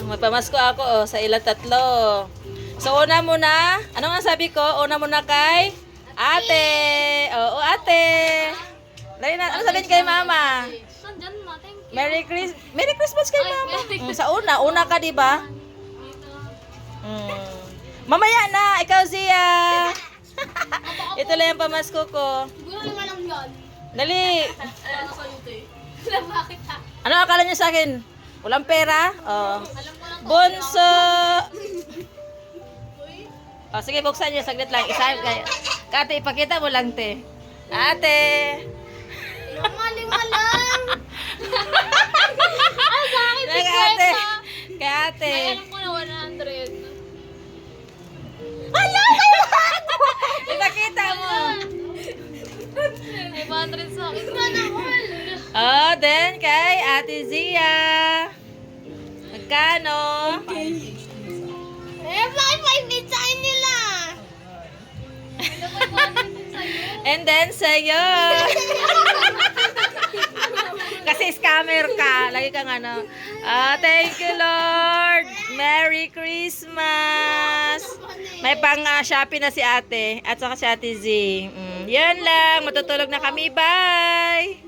may pamasko ako sa ilang tatlo. So, una muna. Ano nga sabi ko? Una muna kay ate. Oo, ate. Dali na. Ano sabihin kay mama? Nandyan ma, thank you. Merry Christmas kay mama. Sa una ka, di ba? Mamaya na. Ikaw, Zia. Ito lang yung pamasko ko. Siguro lima lang yan. Dali. Ano sa'yo, te? Bakit ha? Ano akala niyo sa akin? Walang pera? Oh. Alam ko lang. Bunso. Oh, sige, buksan niyo. Saglit lang. Isa kay Ate, ipakita mo lang, te. Ate. Lima lang. Sa akin, Kay ate. Kay ate. Alam ko na 100. Hala! Ipakita mo. May 100 sa akin. Sana all. Oh, then kay Ate Zia. Magkano? Bakit 5 din sa akin nila? And then sa'yo. Kasi scammer ka. Lagi kang ano. Thank you, Lord. Merry Christmas. May pang Shopee na si ate. At saka si Ate Z. Yan lang. Matutulog na kami. Bye.